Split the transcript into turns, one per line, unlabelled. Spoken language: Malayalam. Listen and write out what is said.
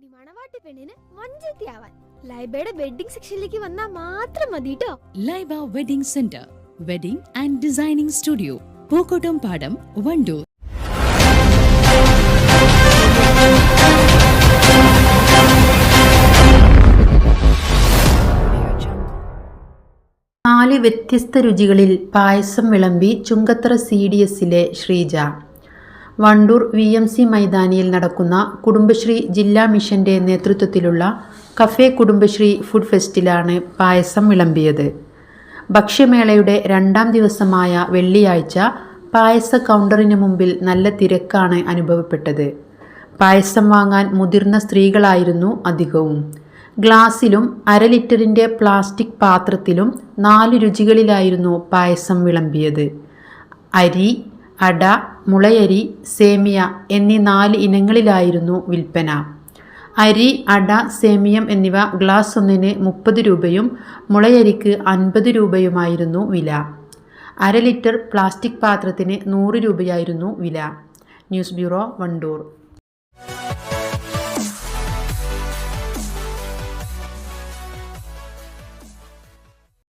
ഇനി മണവാട്ടി പെണ്ണിന് മഞ്ചത്തിയാവാൻ ലൈബയുടെ വെഡിങ് സെക്ഷനിലേക്ക് വന്നാൽ മാത്രം മതി ട്ടോ.
Laiba wedding centre, wedding and designing studio, Pookottam പാടം, വണ്ടൂർ.
നാല് വ്യത്യസ്ത രുചികളിൽ പായസം വിളമ്പി ചുങ്കത്തറ CDSലെ ശ്രീജ. വണ്ടൂർ VMC മൈതാനിയിൽ നടക്കുന്ന കുടുംബശ്രീ ജില്ലാ മിഷന്റെ നേതൃത്വത്തിലുള്ള കഫേ കുടുംബശ്രീ ഫുഡ് ഫെസ്റ്റിലാണ് പായസം വിളമ്പിയത്. ഭക്ഷ്യമേളയുടെ 2ാം ദിവസമായ വെള്ളിയാഴ്ച പായസ കൗണ്ടറിന് മുമ്പിൽ നല്ല തിരക്കാണ് അനുഭവപ്പെട്ടത്. പായസം വാങ്ങാൻ മുതിർന്ന സ്ത്രീകളായിരുന്നു അധികവും. ഗ്ലാസ്സിലും 1/2 ലിറ്ററിൻ്റെ പ്ലാസ്റ്റിക് പാത്രത്തിലും 4 രുചികളിലായിരുന്നു പായസം വിളമ്പിയത്. അരി, അട, മുളയരി, സേമിയ എന്നീ 4 ഇനങ്ങളിലായിരുന്നു വിൽപ്പന. അരി, അട, സേമിയം എന്നിവ ഗ്ലാസ് ഒന്നിന് 30 രൂപയും മുളയരിക്ക് 50 രൂപയുമായിരുന്നു വില. 1/2 ലിറ്റർ പ്ലാസ്റ്റിക് പാത്രത്തിന് 100 രൂപയായിരുന്നു വില. News bureau, Wandoor.